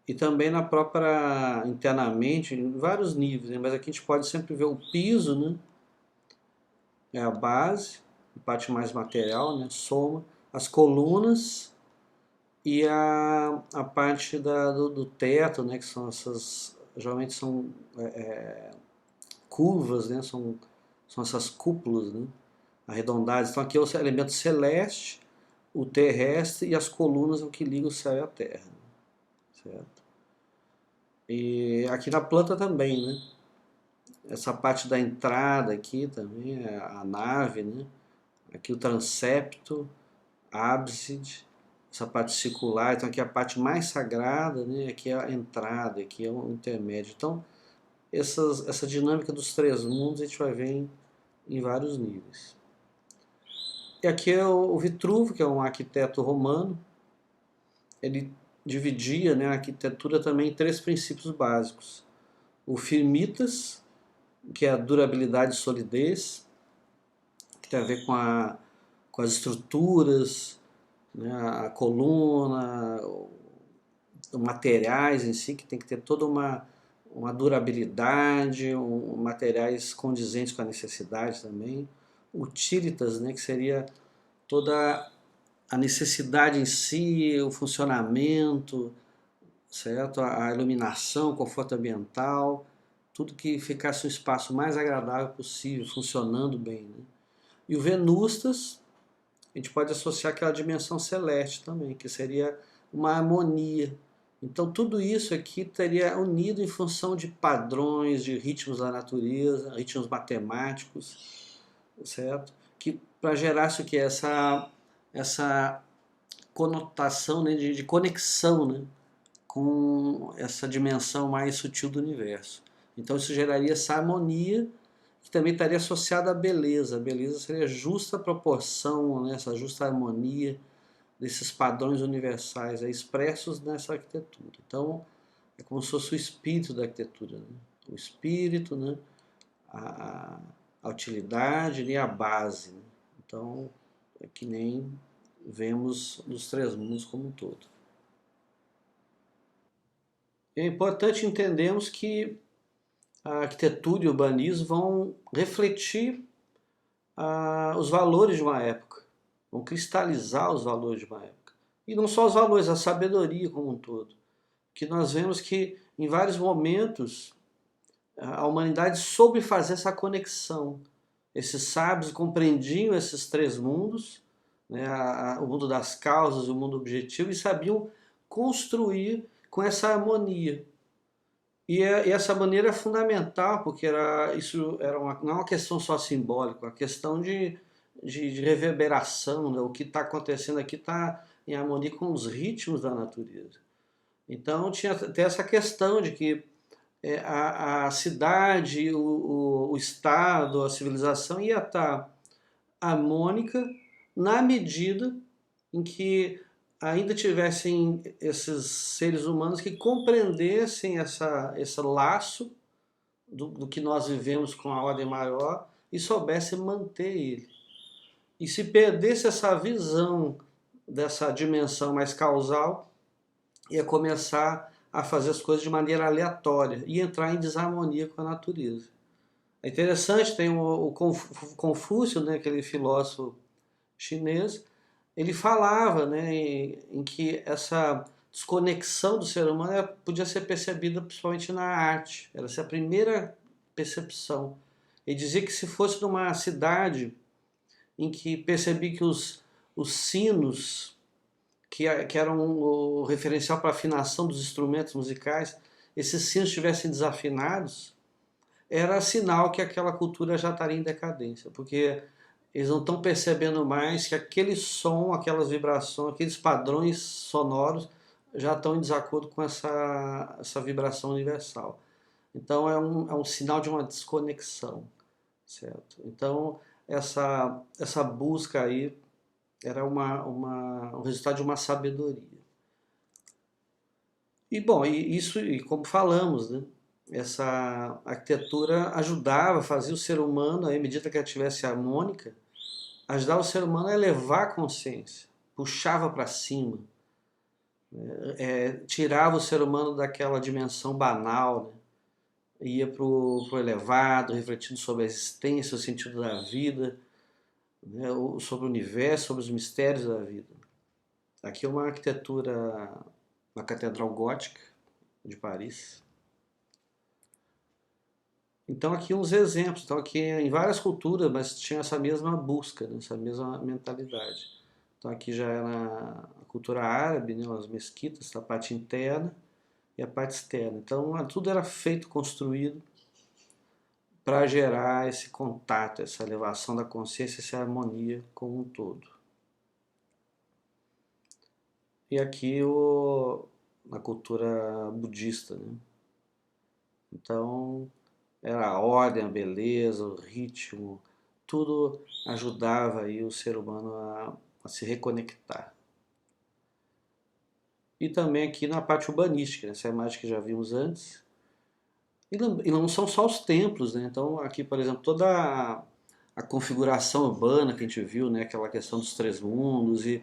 E também na própria, internamente, em vários níveis, né? Mas aqui a gente pode sempre ver o piso, né? É a base, a parte mais material, né? Soma, as colunas e a parte do teto, né? Que são essas, geralmente são curvas, né? São essas cúpulas, né? Arredondadas. Então aqui é o elemento celeste, o terrestre e as colunas é o que liga o céu e a terra, certo? E aqui na planta também, né? Essa parte da entrada aqui também, a nave, né? Aqui o transepto, ábside, essa parte circular, então aqui é a parte mais sagrada, né? Aqui é a entrada, aqui é o intermédio. Então, essa dinâmica dos três mundos a gente vai ver em vários níveis. E aqui é o Vitruvio, que é um arquiteto romano. Ele dividia, né, a arquitetura também em três princípios básicos. O firmitas, que é a durabilidade e solidez, que tem a ver com as estruturas, né, a coluna, os materiais em si, que tem que ter toda uma durabilidade, materiais condizentes com a necessidade também. Utilitas, né, que seria toda a necessidade em si, o funcionamento, certo? A iluminação, o conforto ambiental, tudo que ficasse um espaço mais agradável possível, funcionando bem, né? E o Venustas, a gente pode associar aquela dimensão celeste também, que seria uma harmonia. Então tudo isso aqui estaria unido em função de padrões, de ritmos da natureza, ritmos matemáticos, certo? Que para gerar isso que essa conotação, né, de conexão, né, com essa dimensão mais sutil do universo. Então isso geraria essa harmonia que também estaria associada à beleza. A beleza seria a justa proporção, né, essa justa harmonia desses padrões universais expressos nessa arquitetura. Então é como se fosse o espírito da arquitetura, né? O espírito, né, a, a utilidade e a base, né? Então é que nem vemos nos três mundos como um todo. É importante entendermos que a arquitetura e o urbanismo vão refletir os valores de uma época. vão cristalizar os valores de uma época. E não só os valores, a sabedoria como um todo. Que nós vemos que em vários momentos a humanidade soube fazer essa conexão. Esses sábios compreendiam esses três mundos, né, o mundo das causas, o mundo objetivo, e sabiam construir com essa harmonia. E essa maneira é fundamental, porque isso era não é uma questão só simbólica, é uma questão de reverberação. Né? O que está acontecendo aqui está em harmonia com os ritmos da natureza. Então tinha até essa questão de que a cidade, o estado, a civilização ia estar harmônica na medida em que ainda tivessem esses seres humanos que compreendessem esse laço do que nós vivemos com a ordem maior e soubessem manter ele. E se perdesse essa visão dessa dimensão mais causal, ia começar a fazer as coisas de maneira aleatória e entrar em desarmonia com a natureza. É interessante, tem o Confúcio, né, aquele filósofo chinês, ele falava, né, em que essa desconexão do ser humano podia ser percebida principalmente na arte. Era essa a primeira percepção. Ele dizia que se fosse numa cidade em que percebi que os sinos, que eram o referencial para a afinação dos instrumentos musicais, esses sinos estivessem desafinados, era sinal que aquela cultura já estaria em decadência, porque eles não estão percebendo mais que aquele som, aquelas vibrações, aqueles padrões sonoros já estão em desacordo com essa vibração universal. Então é um sinal de uma desconexão, certo? Então essa busca aí era um resultado de uma sabedoria. E bom, e como falamos, né? Essa arquitetura ajudava, fazia o ser humano, à medida que ela tivesse harmônica, ajudava o ser humano a elevar a consciência, puxava para cima, tirava o ser humano daquela dimensão banal, né? Ia para o elevado, refletindo sobre a existência, o sentido da vida, né? Sobre o universo, sobre os mistérios da vida. Aqui é uma arquitetura, uma catedral gótica de Paris. Então aqui uns exemplos, então aqui em várias culturas, mas tinha essa mesma busca, né? Essa mesma mentalidade. Então aqui já era a cultura árabe, né? As mesquitas, a parte interna e a parte externa. Então tudo era feito, construído para gerar esse contato, essa elevação da consciência, essa harmonia como um todo. E aqui na cultura budista, né? Então era a ordem, a beleza, o ritmo, tudo ajudava aí o ser humano a se reconectar. E também aqui na parte urbanística, essa imagem que já vimos antes. E não são só os templos, né? Então aqui, por exemplo, toda a configuração urbana que a gente viu, né? Aquela questão dos três mundos e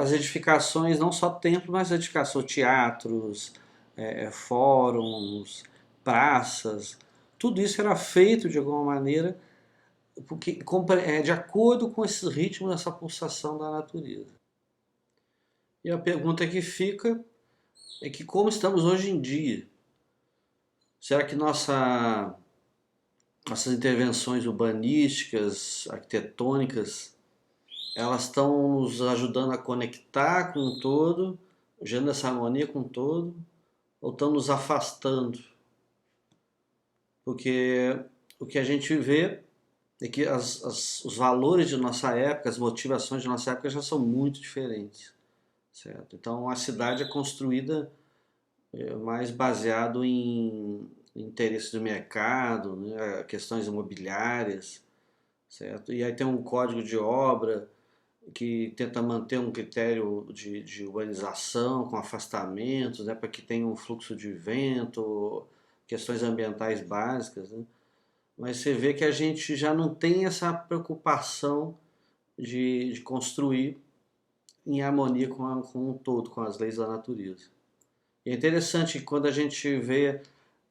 as edificações, não só templos, mas edificações, teatros, fóruns, praças, tudo isso era feito de alguma maneira porque, de acordo com esses ritmos dessa pulsação da natureza. E a pergunta que fica é que como estamos hoje em dia? Será que nossas intervenções urbanísticas, arquitetônicas, elas estão nos ajudando a conectar com o todo, gerando essa harmonia com o todo, ou estão nos afastando? Porque o que a gente vê é que os valores de nossa época, as motivações de nossa época já são muito diferentes, certo? Então a cidade é construída mais baseado em interesses do mercado, né, questões imobiliárias, certo? E aí tem um código de obra que tenta manter um critério de urbanização com afastamentos, né, para que tenha um fluxo de vento, questões ambientais básicas, né? Mas você vê que a gente já não tem essa preocupação de construir em harmonia com o todo, com as leis da natureza. E é interessante que quando a gente vê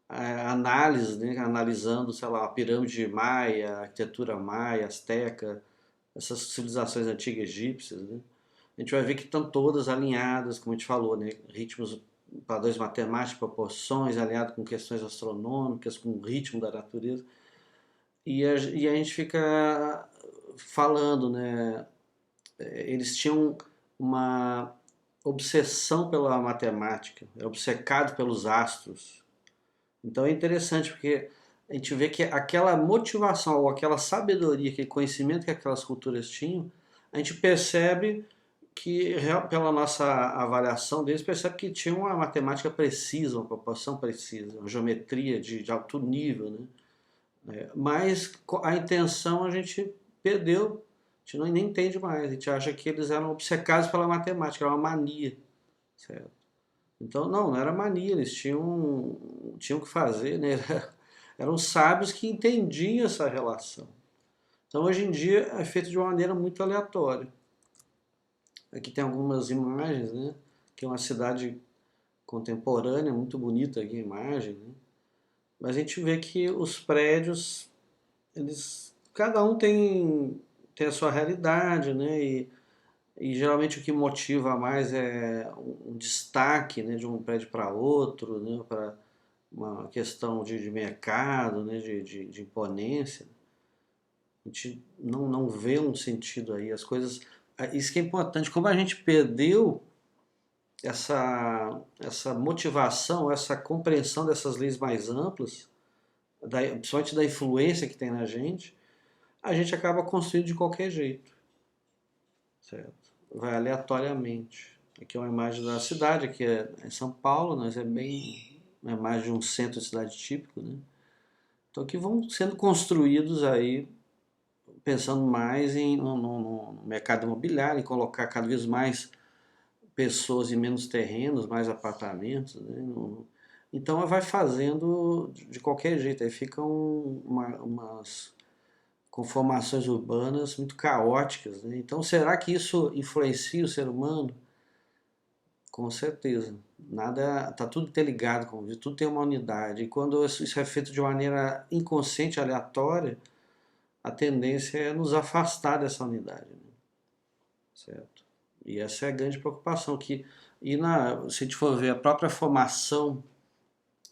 análise, né, analisando, sei lá, a pirâmide maia, a arquitetura maia, asteca, essas civilizações antigas egípcias, né? A gente vai ver que estão todas alinhadas, como a gente falou, né? Ritmos, padrões matemáticos, proporções, alinhado com questões astronômicas, com o ritmo da natureza. E a gente fica falando, né? Eles tinham uma obsessão pela matemática, é obcecado pelos astros. Então é interessante porque a gente vê que aquela motivação ou aquela sabedoria, aquele conhecimento que aquelas culturas tinham, a gente percebe que, pela nossa avaliação deles, percebe que tinha uma matemática precisa, uma proporção precisa, uma geometria de alto nível, né? Mas a intenção a gente perdeu, a gente não, nem entende mais, a gente acha que eles eram obcecados pela matemática, era uma mania, certo? Então, não era mania, eles tinham que fazer, né? Eram sábios que entendiam essa relação. Então, hoje em dia, é feito de uma maneira muito aleatória. Aqui tem algumas imagens, né? Que é uma cidade contemporânea, muito bonita aqui a imagem, né? Mas a gente vê que os prédios, cada um tem a sua realidade, né? E geralmente o que motiva mais é um destaque, né, de um prédio para outro, né, para uma questão de mercado, né, de imponência. A gente não vê um sentido aí. As coisas. Isso que é importante. Como a gente perdeu essa motivação, essa compreensão dessas leis mais amplas, principalmente da influência que tem na gente, a gente acaba construindo de qualquer jeito, certo? Vai aleatoriamente. Aqui é uma imagem da cidade, aqui é São Paulo, mas é bem uma imagem de um centro de cidade típico, né? Então que vão sendo construídos aí, pensando mais no mercado imobiliário, em colocar cada vez mais pessoas em menos terrenos, mais apartamentos, né? Então vai fazendo de qualquer jeito, aí ficam umas conformações urbanas muito caóticas, né? Então será que isso influencia o ser humano? Com certeza. Nada, tá tudo interligado, como diz, tudo tem uma unidade. E quando isso é feito de maneira inconsciente, aleatória, a tendência é nos afastar dessa unidade, né? Certo? E essa é a grande preocupação que se a gente for ver a própria formação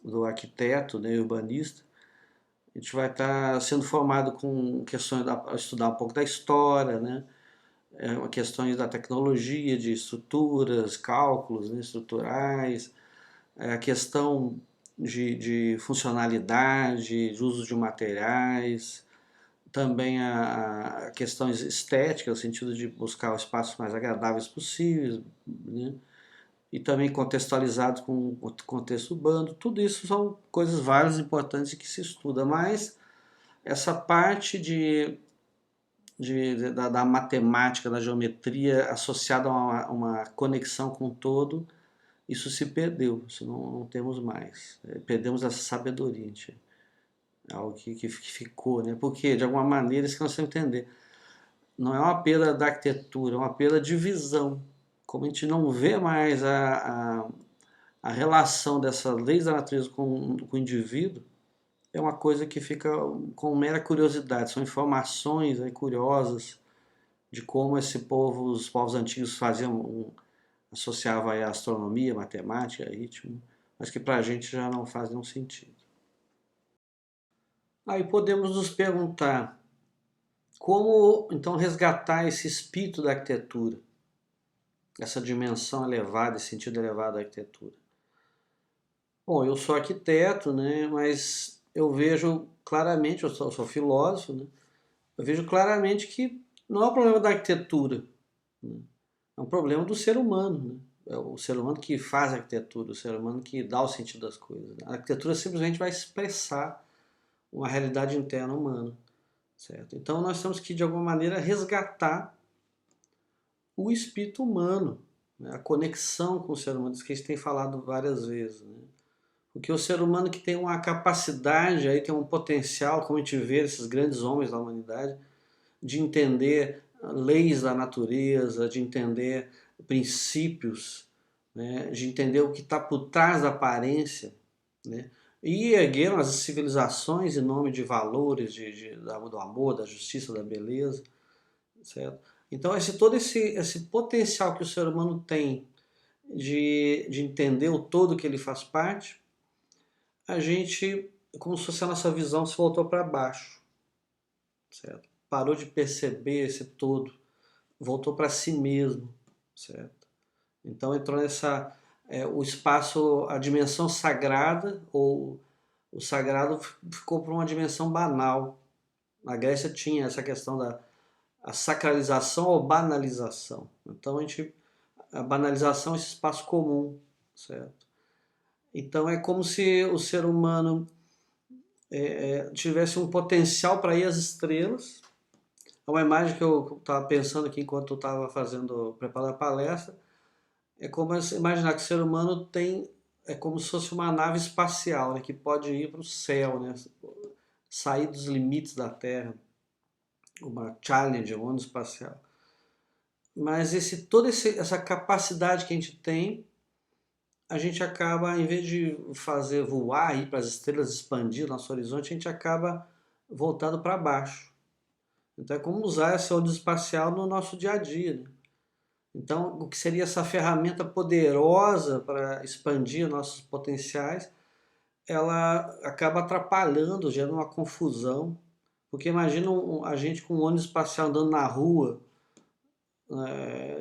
do arquiteto, né, urbanista, a gente vai estar sendo formado com questões a estudar um pouco da história, né? Questões da tecnologia, de estruturas, cálculos, né, estruturais, a questão de funcionalidade, de uso de materiais, também a questões estéticas, no sentido de buscar os espaços mais agradáveis possíveis, né? E também contextualizados com o contexto urbano. Tudo isso são coisas várias importantes que se estuda, mas essa parte da matemática, da geometria associada a uma conexão com o todo, isso se perdeu, isso não temos mais. Perdemos essa sabedoria, gente. É algo que ficou, né? Porque, de alguma maneira, isso que nós temos que entender. Não é uma perda da arquitetura, é uma perda de visão. Como a gente não vê mais a relação dessas leis da natureza com o indivíduo, é uma coisa que fica com mera curiosidade. São informações aí, curiosas de como os povos antigos associavam aí a astronomia, matemática, ritmo, mas que para a gente já não faz nenhum sentido. Aí podemos nos perguntar como então resgatar esse espírito da arquitetura, essa dimensão elevada, esse sentido elevado da arquitetura. Bom, eu sou arquiteto, né, mas eu vejo claramente, eu sou filósofo, né, eu vejo claramente que não é um problema da arquitetura, né, é um problema do ser humano, né? É o ser humano que faz a arquitetura, o ser humano que dá o sentido das coisas. A arquitetura simplesmente vai expressar uma realidade interna humana, certo? Então nós temos que, de alguma maneira, resgatar o espírito humano, né? A conexão com o ser humano, isso que a gente tem falado várias vezes, né? Porque o ser humano que tem uma capacidade, aí tem um potencial, como a gente vê esses grandes homens da humanidade, de entender leis da natureza, de entender princípios, né, de entender o que está por trás da aparência, né, e ergueram as civilizações em nome de valores do amor, da justiça, da beleza. certo? Então, todo esse potencial que o ser humano tem de entender o todo que ele faz parte, a gente, como se fosse a nossa visão, se voltou para baixo, certo? Parou de perceber esse todo, voltou para si mesmo, certo? Então entrou o espaço, a dimensão sagrada, ou o sagrado ficou para uma dimensão banal. Na Grécia tinha essa questão da a sacralização ou banalização. Então a banalização é esse espaço comum, certo? Então é como se o ser humano tivesse um potencial para ir às estrelas. É uma imagem que eu estava pensando aqui enquanto eu estava preparando a palestra. É como imaginar que o ser humano é como se fosse uma nave espacial, né, que pode ir para o céu, né, sair dos limites da Terra, uma Challenger, um ônibus espacial. Mas toda essa capacidade que a gente tem, a gente acaba, em vez de fazer voar, ir para as estrelas, expandir o nosso horizonte, a gente acaba voltado para baixo. Então é como usar esse ônibus espacial no nosso dia a dia, né? Então, o que seria essa ferramenta poderosa para expandir nossos potenciais, ela acaba atrapalhando, gerando uma confusão. Porque imagina a gente com um ônibus espacial andando na rua,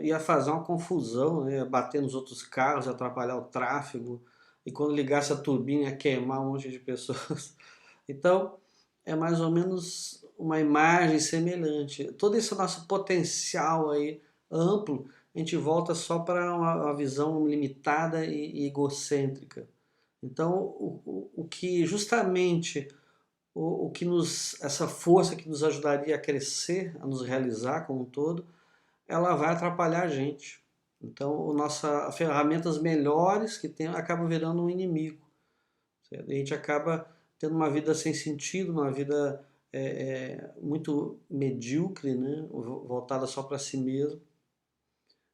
ia fazer uma confusão, né? Ia bater nos outros carros, atrapalhar o tráfego, e quando ligasse a turbina ia queimar um monte de pessoas. Então, é mais ou menos uma imagem semelhante. Todo esse nosso potencial aí amplo, a gente volta só para uma visão limitada e egocêntrica. Então, o que justamente essa força que nos ajudaria a crescer, a nos realizar como um todo, ela vai atrapalhar a gente. Então, ferramentas melhores que tem acabam virando um inimigo. Certo? A gente acaba tendo uma vida sem sentido, uma vida muito medíocre, né? Voltada só para si mesmo,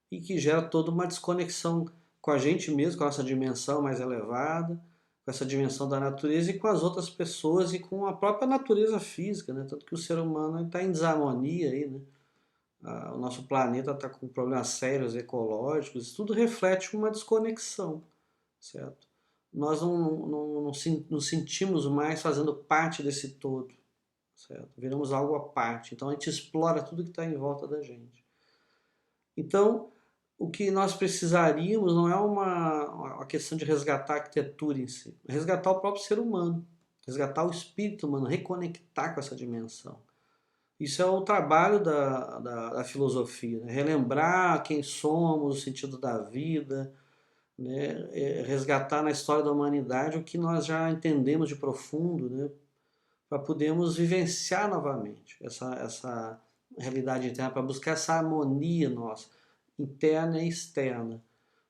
e que gera toda uma desconexão com a gente mesmo, com a nossa dimensão mais elevada, com essa dimensão da natureza e com as outras pessoas e com a própria natureza física, né? Tanto que o ser humano está em desarmonia aí, né? O nosso planeta está com problemas sérios ecológicos, isso tudo reflete uma desconexão, certo? Nós não nos sentimos mais fazendo parte desse todo, certo? Viramos algo à parte, então a gente explora tudo que está em volta da gente. Então, o que nós precisaríamos não é uma questão de resgatar a arquitetura em si, é resgatar o próprio ser humano, resgatar o espírito humano, reconectar com essa dimensão. Isso é o trabalho da filosofia, né? Relembrar quem somos, o sentido da vida, né? Resgatar na história da humanidade o que nós já entendemos de profundo, né? Para podermos vivenciar novamente essa realidade interna, para buscar essa harmonia nossa, interna e externa.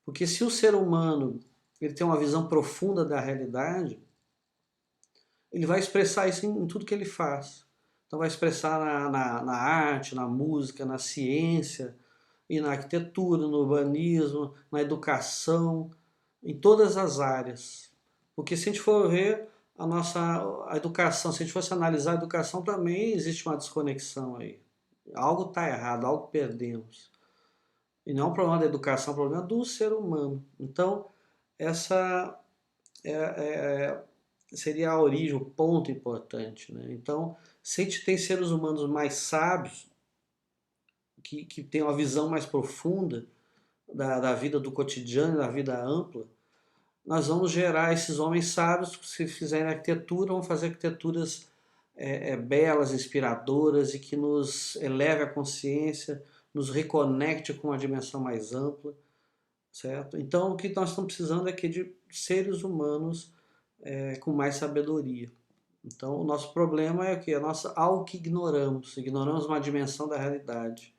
Porque se o ser humano ele tem uma visão profunda da realidade, ele vai expressar isso em tudo que ele faz. Então vai expressar na arte, na música, na ciência, e na arquitetura, no urbanismo, na educação, em todas as áreas. Porque se a gente for ver a educação, se a gente fosse analisar a educação, também existe uma desconexão aí. Algo está errado, algo perdemos. E não é um problema da educação, é um problema do ser humano. Então, essa é, é, seria a origem, o ponto importante, né? Então, se a gente tem seres humanos mais sábios, que têm uma visão mais profunda da vida do cotidiano, da vida ampla, nós vamos gerar esses homens sábios que, se fizerem arquitetura, vão fazer arquiteturas belas, inspiradoras e que nos eleve a consciência, nos reconecte com uma dimensão mais ampla, certo? Então, o que nós estamos precisando é de seres humanos com mais sabedoria. Então, o nosso problema é algo que ignoramos uma dimensão da realidade.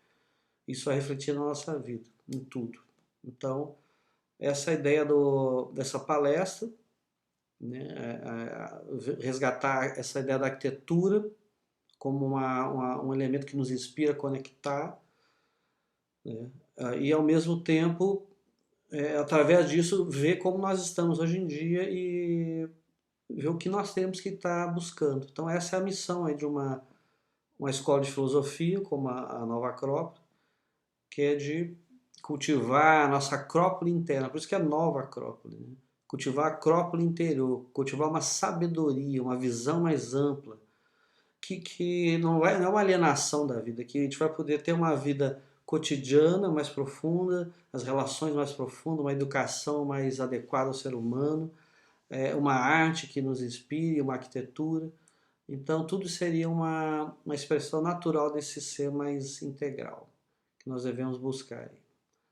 Isso vai refletir na nossa vida, em tudo. Então, essa é a ideia dessa palestra, né? Resgatar essa ideia da arquitetura como um elemento que nos inspira a conectar, né? E ao mesmo tempo, através disso, ver como nós estamos hoje em dia e ver o que nós temos que estar buscando. Então essa é a missão aí de uma escola de filosofia, como a Nova Acrópole, que é de cultivar a nossa acrópole interna, por isso que é Nova Acrópole, né? Cultivar a acrópole interior, cultivar uma sabedoria, uma visão mais ampla, que não é uma alienação da vida, que a gente vai poder ter uma vida cotidiana mais profunda, as relações mais profundas, uma educação mais adequada ao ser humano, uma arte que nos inspire, uma arquitetura. Então, tudo seria uma expressão natural desse ser mais integral que nós devemos buscar.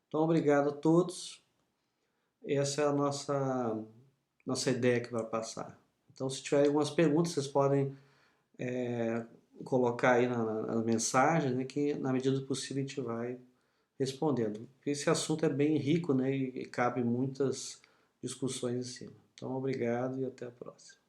Então, obrigado a todos. Essa é a nossa ideia que vai passar. Então, se tiverem algumas perguntas, vocês podem colocar aí na mensagem, né, que na medida do possível a gente vai respondendo. Esse assunto é bem rico, né, e cabe muitas discussões em cima. Então, obrigado e até a próxima.